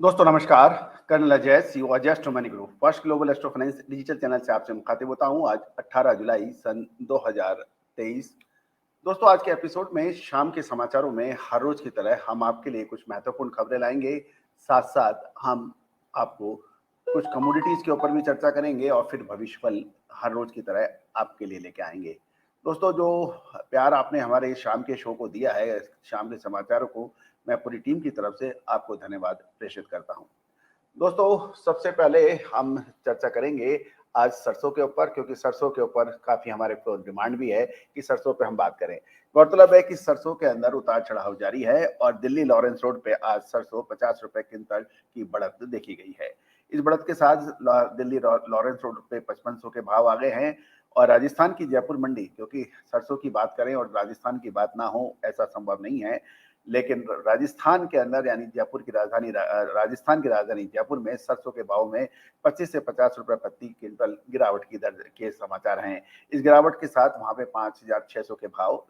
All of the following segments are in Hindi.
दोस्तों नमस्कार। Colonel Ajay, CEO Ajay astro money group, first global astro finance digital channel से आपसे मुखातिब होता हूं। आज 18 जुलाई सन 2023। दोस्तों आज के एपिसोड में शाम के समाचारों में हर रोज की तरह हम आपके लिए कुछ महत्वपूर्ण खबरें लाएंगे। साथ साथ हम आपको कुछ कमोडिटीज के ऊपर भी चर्चा करेंगे और फिर भविष्यफल हर रोज की तरह आपके लिए लेके आएंगे। दोस्तों जो प्यार आपने हमारे शाम के शो को दिया है, शाम के समाचारों को, मैं पूरी टीम की तरफ से आपको धन्यवाद प्रेषित करता हूं। दोस्तों सबसे पहले हम चर्चा करेंगे आज सरसों के ऊपर, क्योंकि सरसों के ऊपर काफी हमारे को डिमांड भी है कि सरसों पे हम बात करें। गौरतलब है कि सरसों के अंदर उतार चढ़ाव जारी है और दिल्ली लॉरेंस रोड पे आज सरसों 50 रुपए क्विंटल की बढ़त देखी गई है। इस बढ़त के साथ दिल्ली लॉरेंस रोड पे 5500 के भाव आ गए हैं। और राजस्थान की जयपुर मंडी, क्योंकि सरसों की बात करें और राजस्थान की बात ना हो ऐसा संभव नहीं है, लेकिन राजस्थान के अंदर यानी जयपुर की राजधानी राजस्थान की राजधानी जयपुर में सरसों के भाव में 25 से 50 रुपए प्रति क्विंटल गिरावट की दर के समाचार हैं। इस गिरावट के साथ वहां पे 5600 के भाव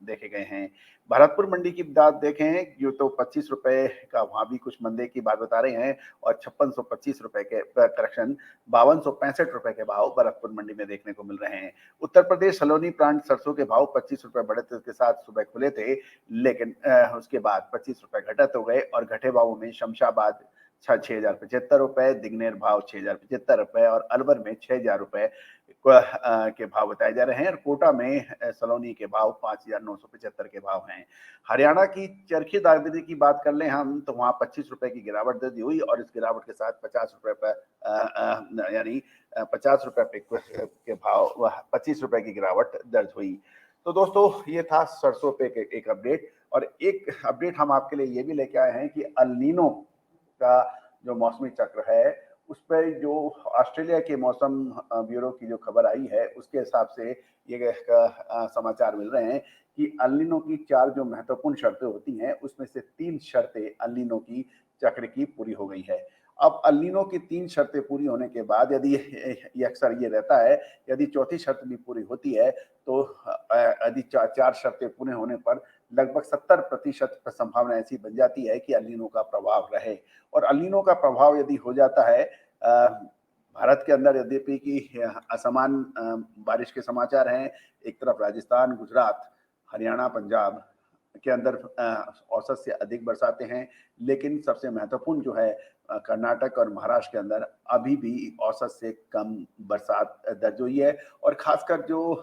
देखे गए हैं। भरतपुर मंडी की बात देखें जो तो 25 रुपए का वहां भी कुछ मंदे की बात बता रहे हैं और 5625 रुपए के करेक्शन 5265 रुपए के भाव भरतपुर मंडी में देखने को मिल रहे हैं। उत्तर प्रदेश सलोनी प्लांट सरसों के भाव 25 रुपए बढ़ते के साथ सुबह खुले थे, लेकिन उसके बाद 25 रुपए घटत हो गए और घटे भावों में शमशाबाद 6075 रुपए, दिग्नेर भाव 6075 रुपए और अलवर में 6000 रुपए के भाव बताए जा रहे हैं और कोटा में सलोनी के भाव 5975 के भाव हैं। हरियाणा की चरखी दादरी की बात कर लें हम तो वहां 25 रुपए की गिरावट दर्ज हुई और इस गिरावट के साथ 50 रुपए पर यानी 50 रुपए के भाव 25 रुपए की गिरावट दर्ज हुई। तो दोस्तों ये था सरसों पे एक अपडेट। और एक अपडेट हम आपके लिए ये भी लेके आए हैं कि अल नीनो का जो मौसमी चक्र है उस पर जो ऑस्ट्रेलिया के मौसम ब्यूरो की जो खबर आई है उसके हिसाब से ये समाचार मिल रहे हैं कि अल नीनो की 4 जो महत्वपूर्ण शर्तें होती हैं उसमें से 3 शर्तें अल नीनो की चक्र की पूरी हो गई है। अब अल नीनो की 3 शर्तें पूरी होने के बाद यदि ये अक्सर ये रहता है, यदि चौथी शर्त भी पूरी होती है तो यदि 4 शर्तें पूरे होने पर लगभग 70% संभावना ऐसी बन जाती है कि अल नीनो का प्रभाव रहे। और अल नीनो का प्रभाव यदि हो जाता है, भारत के अंदर यद्यपि की असमान बारिश के समाचार हैं, एक तरफ राजस्थान, गुजरात, हरियाणा, पंजाब के अंदर औसत से अधिक बरसातें हैं, लेकिन सबसे महत्वपूर्ण जो है कर्नाटक और महाराष्ट्र के अंदर अभी भी औसत से कम बरसात दर्ज हुई है। और खासकर जो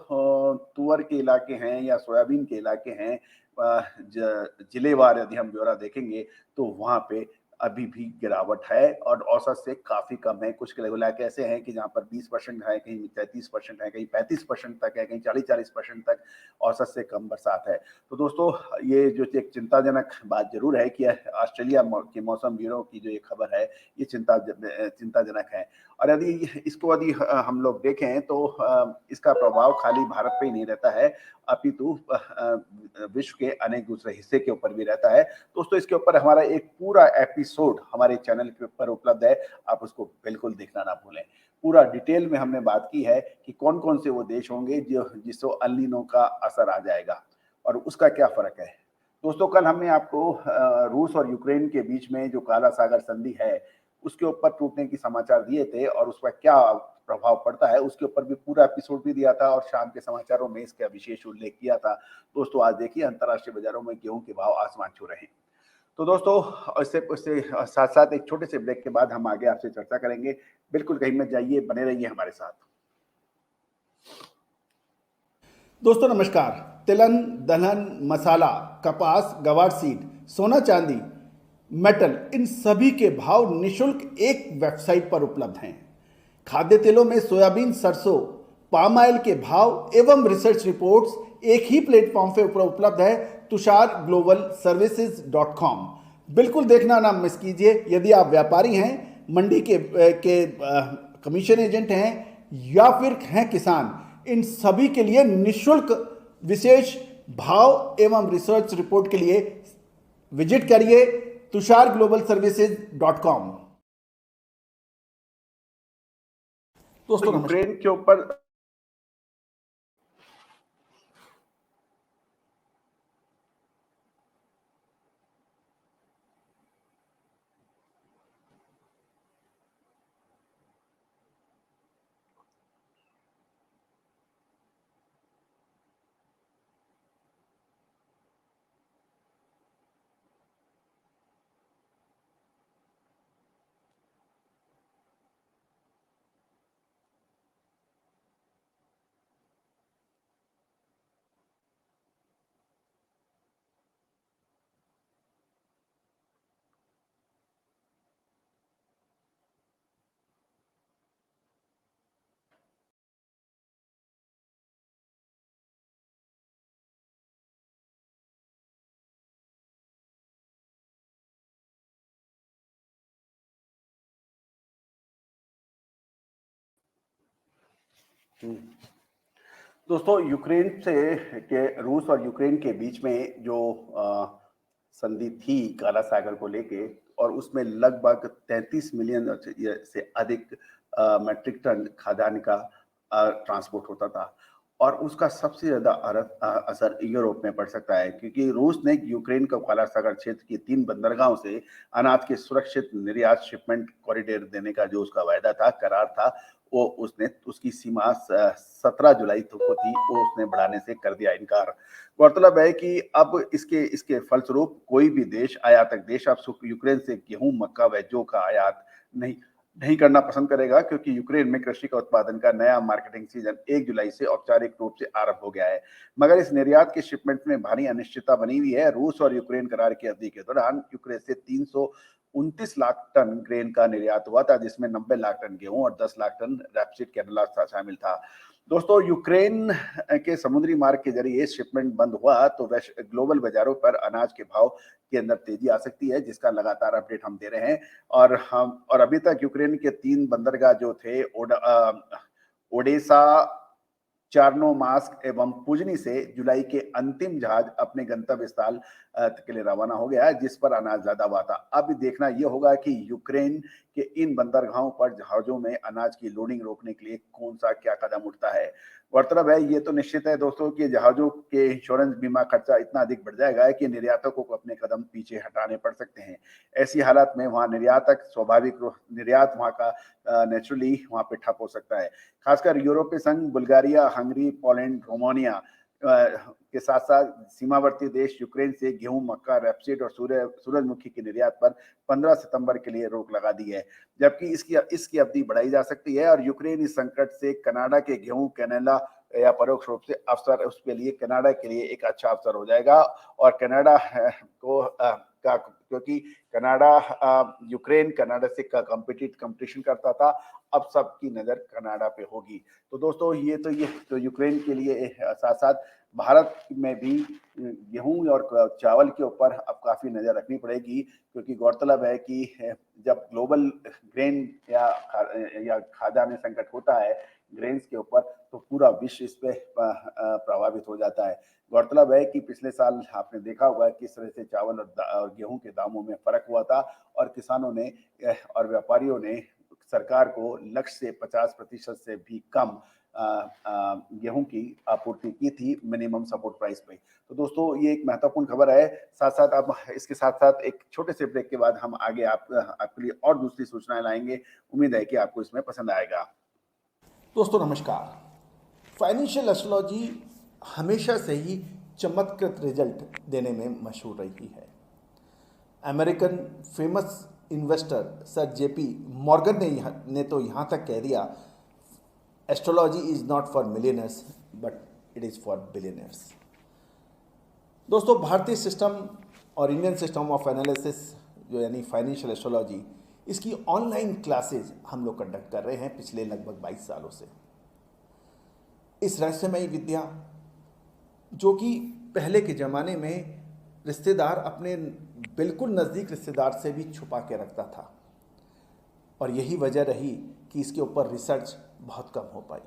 तुअर के इलाके हैं या सोयाबीन के इलाके हैं, जिलेवार यदि हम ब्यौरा देखेंगे तो वहां पे अभी भी गिरावट है और औसत से काफी कम है। कुछ इलाके ऐसे हैं कि जहां पर 20% है, कहीं 33% है, कहीं 35% तक है, कहीं 40-40% तक औसत से कम बरसात है। तो दोस्तों ये जो एक चिंताजनक बात जरूर है कि ऑस्ट्रेलिया के मौसम ब्यूरो की जो ये खबर है ये चिंताजनक है। और यदि इसको यदि हम लोग देखें तो इसका प्रभाव खाली भारत पे ही नहीं रहता है, अपितु विश्व के अनेक दूसरे हिस्से के ऊपर भी रहता है। दोस्तों इसके ऊपर हमारा एक पूरा एपिसोड हमारे चैनल के ऊपर उपलब्ध है, आप उसको बिल्कुल देखना ना भूलें। पूरा डिटेल में हमने बात की है कि कौन कौन से वो देश होंगे जो जिसको अल नीनो का असर आ जाएगा और उसका क्या फर्क है। दोस्तों कल हमने आपको रूस और यूक्रेन के बीच में जो काला सागर संधि है उसके ऊपर टूटने की समाचार दिए थे और उस पर क्या प्रभाव पड़ता है उसके ऊपर भी पूरा एपिसोड भी दिया था और शाम के समाचारों में इसका विशेष उल्लेख किया था। दोस्तों आज देखिए अंतर्राष्ट्रीय बाजारों में गेहूं के भाव आसमान छू रहे हैं। तो दोस्तों इससे इससे साथ साथ एक छोटे से ब्रेक के बाद हम आगे आपसे चर्चा करेंगे। बिल्कुल कहीं मत जाइए, बने रहिए हमारे साथ। दोस्तों नमस्कार। तिलहन, दलहन, मसाला, कपास, गवार सीड, सोना चांदी, मेटल, इन सभी के भाव निशुल्क एक वेबसाइट पर उपलब्ध हैं। खाद्य तेलों में सोयाबीन, सरसों, पाम ऑयल के भाव एवं रिसर्च रिपोर्ट्स एक ही प्लेटफॉर्म पे उपलब्ध है, tusharglobalservices.com। बिल्कुल देखना ना मिस कीजिए। यदि आप व्यापारी हैं, मंडी के कमीशन एजेंट हैं या फिर हैं किसान, इन सभी के लिए निशुल्क विशेष भाव एवं रिसर्च रिपोर्ट के लिए विजिट करिए tusharglobalservices.com। दोस्तों यूक्रेन के ऊपर हम्म। दोस्तों, यूक्रेन से के रूस और यूक्रेन के बीच में जो संधि थी काला सागर को लेके, और उसमें लगभग 33 मिलियन से अधिक मैट्रिक टन खाद्यान्न का ट्रांसपोर्ट होता था, और उसका सबसे ज्यादा असर यूरोप में पड़ सकता है, क्योंकि रूस ने यूक्रेन को काला सागर क्षेत्र की 3 बंदरगाहों से अनाज के सुरक्षित निर्यात शिपमेंट कॉरिडोर देने का जो उसका वायदा था, करार था, वो उसने उसकी सीमा 17 जुलाई तक को थी, वो उसने बढ़ाने से कर दिया इनकार। गौरतलब है कि अब इसके इसके फलस्वरूप कोई भी देश, आयातक देश, अब यूक्रेन से गेहूं, मक्का व जौ का आयात नहीं नहीं करना पसंद करेगा, क्योंकि यूक्रेन में कृषि का उत्पादन का नया मार्केटिंग सीजन 1 जुलाई से औपचारिक रूप से आरंभ हो गया है। मगर इस निर्यात के शिपमेंट में भारी अनिश्चितता बनी हुई है। रूस और यूक्रेन करार की अवधि के दौरान यूक्रेन से 329 लाख टन ग्रेन का निर्यात हुआ था, जिसमें 90 लाख टन गेहूं और 10 लाख टन रैपसीड कैनोला शामिल था। दोस्तों, यूक्रेन के समुद्री मार्ग के जरिए शिपमेंट बंद हुआ तो ग्लोबल बाजारों पर अनाज के भाव के अंदर तेजी आ सकती है, जिसका लगातार अपडेट हम दे रहे हैं। और अभी तक यूक्रेन के 3 बंदरगाह जो थे, ओडेसा, चार्नोमास्क एवं पुजनी से जुलाई के अंतिम जहाज अपने गंतव्य स्थल के लिए रवाना हो गया है, जिस पर अनाज ज्यादा हुआ था। अब देखना यह होगा कि यूक्रेन के इन बंदरगाहों पर जहाजों में अनाज की लोडिंग रोकने के लिए कौन सा क्या कदम उठता है। गौरतलब है, ये तो निश्चित है दोस्तों कि जहाजों के इंश्योरेंस बीमा खर्चा इतना अधिक बढ़ जाएगा कि निर्यातकों को अपने कदम पीछे हटाने पड़ सकते हैं। ऐसी हालत में वहां निर्यातक स्वाभाविक निर्यात वहां का नेचुरली वहां पे ठप हो सकता है। खासकर यूरोपीय संघ, बुल्गारिया, हंगरी, पोलैंड, रोमानिया के साथ साथ सीमावर्ती देश यूक्रेन से गेहूं, मक्का, रेपसीड और सूरजमुखी की निर्यात पर 15 सितंबर के लिए रोक लगा दी है, जबकि इसकी इसकी अवधि बढ़ाई जा सकती है। और यूक्रेन इस संकट से कनाडा के गेहूं, कैनेला या परोक्ष रूप से अवसर, उसके लिए कनाडा के लिए एक अच्छा अवसर हो जाएगा। और कनाडा को का, क्योंकि कनाडा यूक्रेन कनाडा से कंपटीशन करता था, अब सबकी नजर कनाडा पे होगी। तो दोस्तों, ये तो यूक्रेन के लिए, साथ साथ भारत में भी गेहूं और चावल के ऊपर अब काफी नजर रखनी पड़ेगी, क्योंकि गौरतलब है कि जब ग्लोबल ग्रेन या खाद्यान्न संकट होता है ग्रेन्स के ऊपर, तो पूरा विश्व इस पे प्रभावित हो जाता है। गौरतलब है कि पिछले साल आपने देखा होगा किस तरह से चावल और गेहूं के दामों में फर्क हुआ था, और किसानों ने और व्यापारियों ने सरकार को लक्ष्य से 50% से भी कम गेहूं की आपूर्ति की थी मिनिमम सपोर्ट प्राइस पे। तो दोस्तों, ये एक महत्वपूर्ण खबर है। साथ साथ अब इसके साथ साथ एक छोटे से ब्रेक के बाद हम आगे आपके लिए और दूसरी सूचनाएं लाएंगे। उम्मीद है कि आपको इसमें पसंद आएगा। दोस्तों नमस्कार। फाइनेंशियल एस्ट्रोलॉजी हमेशा से ही चमत्कृत रिजल्ट देने में मशहूर रही है। American famous investor sir JP Morgan ने तो यहाँ तक कह दिया, astrology is not for millionaires but it is for billionaires. दोस्तों, भारतीय सिस्टम और इंडियन सिस्टम ऑफ एनालिसिस जो यानी फाइनेंशियल एस्ट्रोलॉजी, इसकी ऑनलाइन क्लासेज हम लोग कंडक्ट कर रहे हैं पिछले लगभग 22 सालों से। इस रहस्यमयी विद्या, जो कि पहले के ज़माने में रिश्तेदार अपने बिल्कुल नज़दीक रिश्तेदार से भी छुपा के रखता था, और यही वजह रही कि इसके ऊपर रिसर्च बहुत कम हो पाई।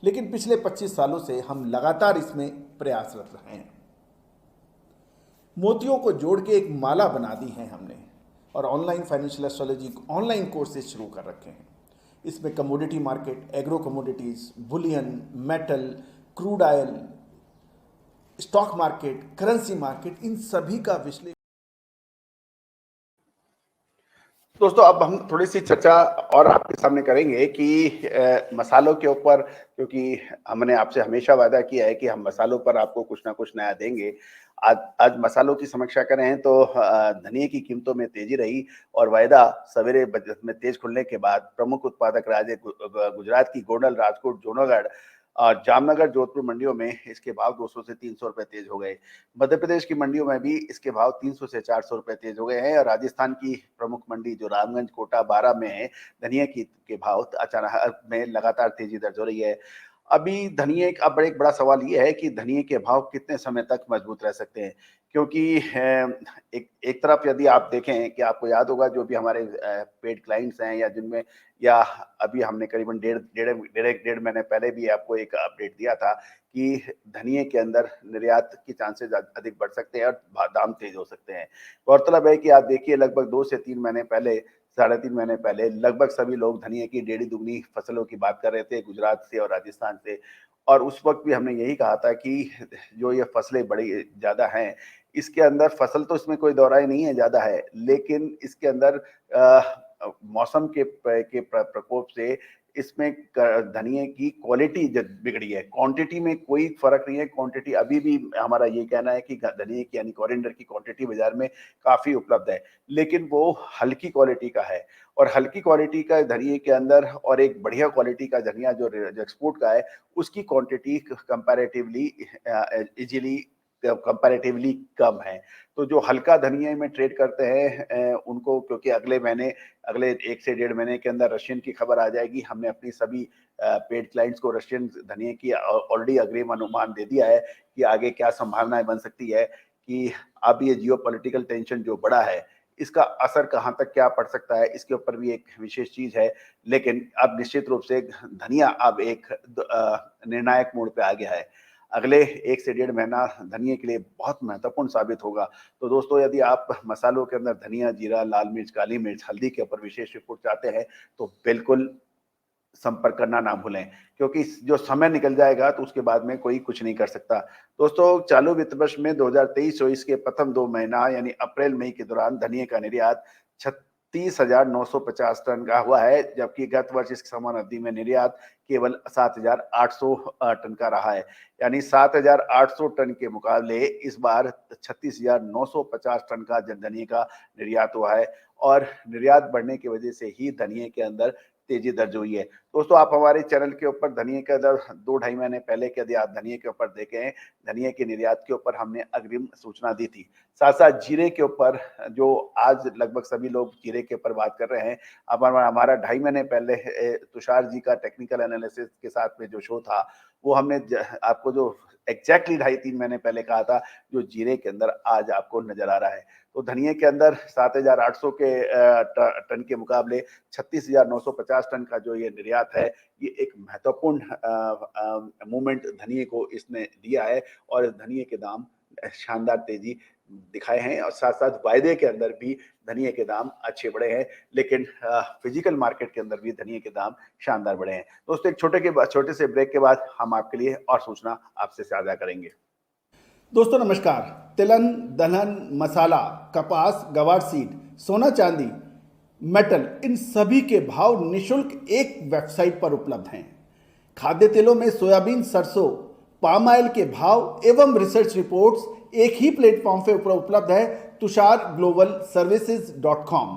लेकिन पिछले 25 सालों से हम लगातार इसमें प्रयासरत रहे हैं। मोतियों को जोड़ के एक माला बना दी है हमने, और online financial astrology online courses शुरू कर रखे हैं। इसमें commodity market, agro commodities, bullion, metal, crude oil, stock market, currency market, इन सभी का विश्लेषण। दोस्तों, अब हम थोड़ी सी चर्चा और आपके सामने करेंगे कि मसालों के ऊपर, क्योंकि हमने आपसे हमेशा वादा किया है कि हम मसालों पर आपको कुछ ना कुछ नया देंगे। आज मसालों की समीक्षा करें तो धनिये की कीमतों में तेजी रही, और वायदा सवेरे बजट में तेज खुलने के बाद प्रमुख उत्पादक राज्य गुजरात की गोंडल, राजकोट, जूनागढ़ और जामनगर, जोधपुर मंडियों में इसके भाव 200 से 300 रुपए तेज हो गए। मध्य प्रदेश की मंडियों में भी इसके भाव 300 से 400 रुपए तेज हो गए हैं, और राजस्थान की प्रमुख मंडी जो रामगंज, कोटा, बारा में है, धनिया के भाव अचानक में लगातार तेजी दर्ज हो रही है। अभी धनिये अब एक बड़ा सवाल ये है कि धनिये के भाव कितने समय तक मजबूत रह सकते हैं, क्योंकि एक एक तरफ यदि आप देखें कि आपको याद होगा जो भी हमारे पेड क्लाइंट्स हैं या जिनमें या अभी हमने करीबन डेढ़ महीने पहले भी आपको एक अपडेट दिया था कि धनिये के अंदर निर्यात के चांसेस अधिक बढ़ सकते हैं और दाम तेज हो सकते हैं। गौरतलब है कि आप देखिए लगभग 2 से 3 महीने पहले, साढ़े 3 महीने पहले लगभग सभी लोग धनिये की डेढ़ी दुगनी फसलों की बात कर रहे थे गुजरात से और राजस्थान से। और उस वक़्त भी हमने यही कहा था कि जो ये फसलें बड़ी ज़्यादा हैं, इसके अंदर फसल तो इसमें कोई दो राय नहीं है ज़्यादा है, लेकिन इसके अंदर मौसम के प्रकोप से इसमें धनिये की क्वालिटी बिगड़ी है। क्वांटिटी में कोई फर्क नहीं है। क्वांटिटी अभी भी हमारा ये कहना है कि धनिये की यानी कोरिएंडर की क्वांटिटी बाजार में काफी उपलब्ध है, लेकिन वो हल्की क्वालिटी का है। और हल्की क्वालिटी का धनिये के अंदर और एक बढ़िया क्वालिटी का धनिया जो एक्सपोर्ट का है, उसकी क्वांटिटी कंपैरेटिवली इजीली कंपैरेटिवली कम है। तो जो हल्का धनिया में ट्रेड करते हैं उनको, क्योंकि अगले 1 से डेढ़ महीने के अंदर रशियन की खबर आ जाएगी। हमने अपनी सभी पेड क्लाइंट्स को रशियन धनिये की ऑलरेडी अग्रिम अनुमान दे दिया है कि आगे क्या संभावनाएं बन सकती है कि अब ये जियोपॉलिटिकल टेंशन जो बढ़ा है, इसका असर कहाँ तक क्या पड़ सकता है, इसके ऊपर भी एक विशेष चीज़ है। लेकिन अब निश्चित रूप से धनिया अब एक निर्णायक मोड़ पे आ गया है। अगले 1 से डेढ़ महीना धनिये के लिए बहुत महत्वपूर्ण साबित होगा। तो दोस्तों, यदि आप मसालों के अंदर धनिया, जीरा, लाल मिर्च, काली मिर्च, हल्दी के ऊपर विशेष रिपोर्ट चाहते हैं, तो बिल्कुल संपर्क करना ना भूलें, क्योंकि जो समय निकल जाएगा तो उसके बाद में कोई कुछ नहीं कर सकता। दोस्तों, चालू वित्त वर्ष में 2023-24 के प्रथम 2 महीना यानी अप्रैल-मई के दौरान धनिये का निर्यात 36,950 टन का हुआ है, जबकि गत वर्ष इस समान अवधि में निर्यात केवल 7,800 टन का रहा है। यानी 7,800 टन के मुकाबले इस बार 36,950 टन का धनिये का निर्यात हुआ है और निर्यात बढ़ने की वजह से ही धनिये के अंदर तेजी दर्ज हुई है। दोस्तों, आप हमारे चैनल के ऊपर धनिये के अंदर 2 ढाई महीने पहले के यदि आप धनिये के ऊपर देखें, धनिये के निर्यात के ऊपर हमने अग्रिम सूचना दी थी। साथ-साथ जीरे के ऊपर जो आज लगभग सभी लोग जीरे के ऊपर बात कर रहे हैं, अब हमारा ढाई महीने पहले तुषार जी का टेक्निकल एनालिसिस के साथ में जो शो था, वो हमने आपको जो एग्जैक्टली ढाई 3 महीने पहले कहा था, जो जीरे के अंदर आज आपको नजर आ रहा है। तो धनिये के अंदर 7,800 के टन के मुकाबले 36,950 टन का जो ये निर्यात है, ये एक महत्वपूर्ण मूवमेंट धनिये को इसने दिया है और धनिये के दाम शानदार तेजी दिखाए हैं और साथ-साथ वायदे के अंदर भी धनिये के दाम अच्छे बढ़े हैं, लेकिन फिजिकल मार्केट के अंदर भी धनिये के दाम शानदार बढ़े हैं। दोस्तों, एक छोटे से ब्रेक के बाद हम आपके लिए और सूचना आपसे साझा करेंगे। दोस्तों नमस्कार। तिलहन, दलहन, मसाला, कपास, गवार सीड, सोना चांदी, मेटल, इन सभी के भाव निशुल्क एक वेबसाइट पर उपलब्ध हैं। खाद्य तेलों में सोयाबीन, सरसों, पाम ऑयल के भाव एवं रिसर्च रिपोर्ट्स एक ही प्लेटफॉर्म पर उपलब्ध है, tusharglobalservices.com।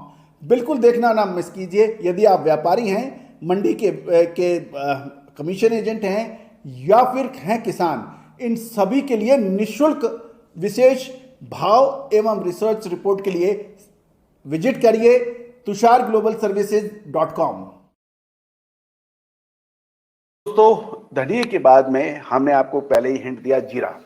बिल्कुल देखना ना मिस कीजिए। यदि आप व्यापारी हैं, मंडी के कमीशन एजेंट हैं या फिर हैं किसान, इन सभी के लिए निशुल्क विशेष भाव एवं रिसर्च रिपोर्ट के लिए विजिट करिए tusharglobalservices.com। दोस्तों, धनिये के बाद में हमने आपको पहले ही हिंट दिया जीरा।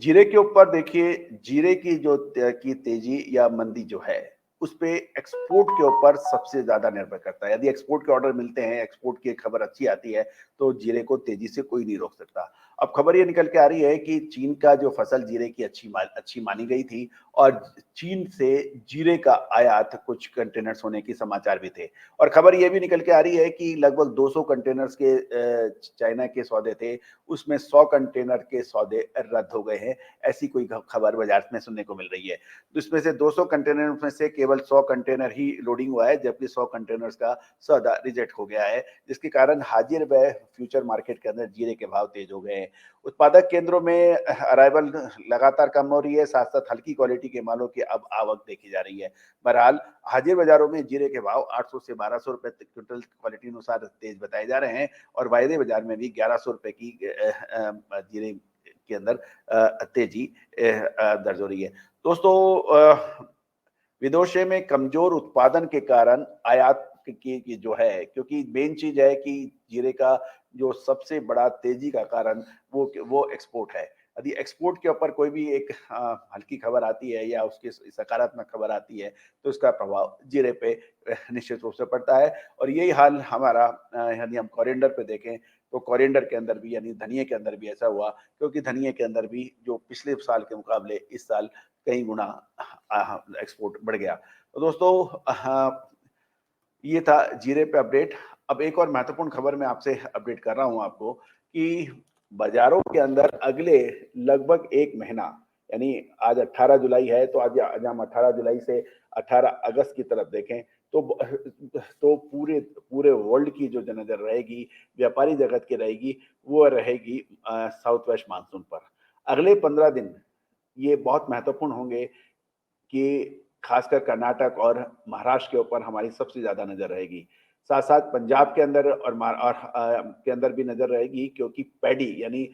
जीरे के ऊपर देखिए, जीरे की जो की तेजी या मंदी जो है, उस पे एक्सपोर्ट के ऊपर सबसे ज्यादा निर्भर करता है। यदि एक्सपोर्ट के ऑर्डर मिलते हैं, एक्सपोर्ट की खबर अच्छी आती है, तो जीरे को तेजी से कोई नहीं रोक सकता। अब खबर ये निकल के आ रही है कि चीन का जो फसल जीरे की अच्छी मानी गई थी और चीन से जीरे का आयात कुछ कंटेनर्स होने की समाचार भी थे। और खबर ये भी निकल के आ रही है कि लगभग 200 कंटेनर्स के चाइना के सौदे थे, उसमें 100 कंटेनर के सौदे रद्द हो गए हैं। ऐसी कोई खबर बाजार में सुनने को मिल रही है। तो इसमें से 200 कंटेनर में से केवल 100 कंटेनर ही लोडिंग हुआ है, जबकि 100 कंटेनर्स का सौदा रिजेक्ट हो गया है, जिसके कारण हाजिर व फ्यूचर मार्केट के अंदर जीरे के भाव तेज हो गए हैं। उत्पादक केंद्रों में अराइवल लगातार कम हो रही है, साथ साथ हल्की क्वालिटी के मालों की अब आवक देखी जा रही है। बहरहाल, हाजिर बाजारों में जीरे के भाव 800 से 1200 रुपए क्विंटल क्वालिटी अनुसार तेज बताए जा रहे हैं और वायदे बाजार में भी 1100 रुपए की जीरे के अंदर तेजी दर्ज हो रही है। दोस्तों, विदेशों में कमजोर उत्पादन के कारण आयात की जो है, क्योंकि मेन चीज है कि जीरे का जो सबसे बड़ा तेजी का कारण वो एक्सपोर्ट है। यदि एक्सपोर्ट के ऊपर कोई भी एक हल्की खबर आती है या उसकी सकारात्मक खबर आती है तो उसका प्रभाव जीरे पे निश्चित रूप से पड़ता है। और यही हाल हमारा यदि हम कोरिएंडर पे देखें तो कोरिएंडर के अंदर भी यानी धनिये के अंदर भी ऐसा हुआ, क्योंकि धनिये के अंदर भी जो पिछले साल के मुकाबले इस साल कई गुना एक्सपोर्ट बढ़ गया। तो दोस्तों ये था जीरे पे अपडेट। अब एक और महत्वपूर्ण खबर मैं आपसे अपडेट कर रहा हूं आपको कि बाजारों के अंदर अगले लगभग 1 महीना, यानी आज 18 जुलाई है तो आज हम 18 जुलाई से 18 अगस्त की तरफ देखें तो पूरे पूरे वर्ल्ड की जो नजर रहेगी व्यापारी जगत की रहेगी, वो रहेगी साउथ वेस्ट मानसून पर। अगले 15 दिन ये बहुत महत्वपूर्ण होंगे कि खासकर कर्नाटक और महाराष्ट्र के ऊपर हमारी सबसे ज्यादा नजर रहेगी। साथ साथ पंजाब के अंदर के अंदर भी नजर रहेगी, क्योंकि पैडी यानी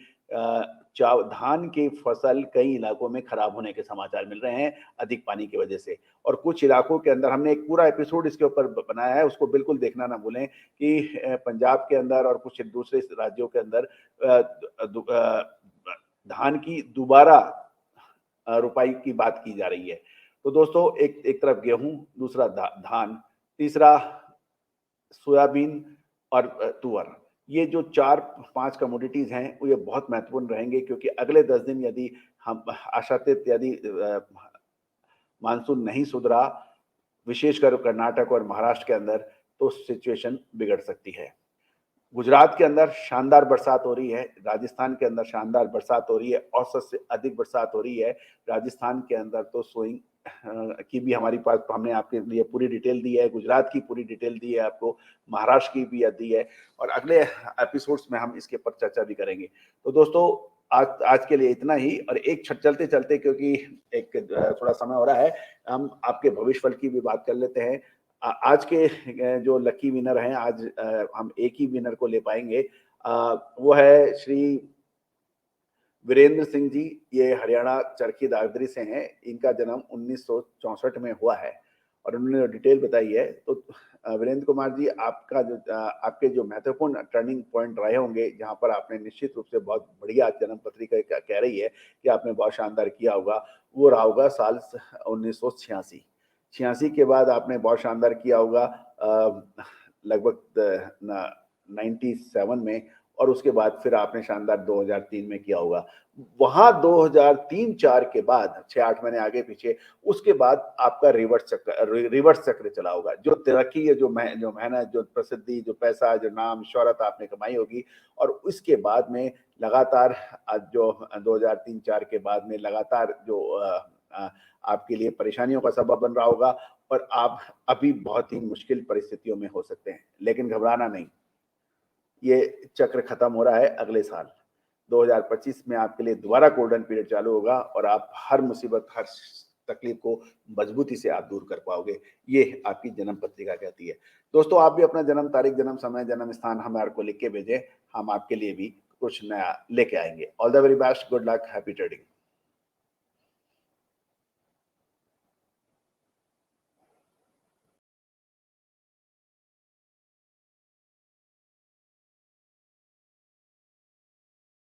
धान की फसल कई इलाकों में खराब होने के समाचार मिल रहे हैं अधिक पानी की वजह से। और कुछ इलाकों के अंदर हमने एक पूरा एपिसोड इसके ऊपर बनाया है, उसको बिल्कुल देखना ना भूलें कि पंजाब के अंदर और कुछ दूसरे राज्यों के अंदर धान की दोबारा रुपाई की बात की जा रही है। तो दोस्तों एक तरफ गेहूं, दूसरा धान, तीसरा सोयाबीन और तुअर, ये जो 4-5 कमोडिटीज हैं वो ये बहुत महत्वपूर्ण रहेंगे, क्योंकि अगले 10 दिन यदि हम आशातीत यदि मानसून नहीं सुधरा, विशेषकर कर्नाटक और महाराष्ट्र के अंदर, तो सिचुएशन बिगड़ सकती है। गुजरात के अंदर शानदार बरसात हो रही है, राजस्थान के अंदर शानदार बरसात हो रही है, औसत से अधिक बरसात हो रही है। राजस्थान के अंदर तो सोइंग की भी हमारी पास हमने आपके लिए पूरी डिटेल दी है, गुजरात की पूरी डिटेल दी है आपको, महाराष्ट्र की भी दी है, और अगले एपिसोड्स में हम इसके ऊपर चर्चा भी करेंगे। तो दोस्तों आज के लिए इतना ही। और एक चलते चलते, क्योंकि एक थोड़ा समय हो रहा है, हम आपके भविष्य फल की भी बात कर लेते हैं। आज के जो लकी विनर हैं, आज हम एक ही विनर को ले पाएंगे। वो है श्री वीरेंद्र सिंह जी। ये हरियाणा चरखी दादरी से हैं। इनका जन्म 1964 में हुआ है और उन्होंने डिटेल बताई है। तो वीरेंद्र कुमार जी, आपके जो महत्वपूर्ण टर्निंग पॉइंट रहे होंगे, जहां पर आपने निश्चित रूप से बहुत बढ़िया जन्म पत्रिका कह रही है कि आपने बहुत शानदार किया होगा, वो रहा होगा साल 1986 के बाद आपने बहुत शानदार किया होगा लगभग 97 में, और उसके बाद फिर आपने शानदार 2003 में किया होगा। वहां 2003-4 के बाद 6-8 महीने आगे पीछे, उसके बाद आपका रिवर्स चक्र चला होगा। जो तरक्की है, जो मेहनत, जो प्रसिद्धि, जो पैसा, जो नाम शोहरत आपने कमाई होगी, और उसके बाद में लगातार जो 2003-4 के बाद में लगातार जो आपके लिए परेशानियों का सबब बन रहा होगा, और आप अभी बहुत ही मुश्किल परिस्थितियों में हो सकते हैं। लेकिन घबराना नहीं, ये चक्र खत्म हो रहा है। अगले साल 2025 में आपके लिए दोबारा गोल्डन पीरियड चालू होगा और आप हर मुसीबत, हर तकलीफ को मजबूती से आप दूर कर पाओगे। ये आपकी जन्म पत्रिका कहती है। दोस्तों, आप भी अपना जन्म तारीख, जन्म समय, जन्म स्थान हमारे को लिख के भेजें। हम आपके लिए भी कुछ नया लेके आएंगे। All the very best, good luck, happy trading.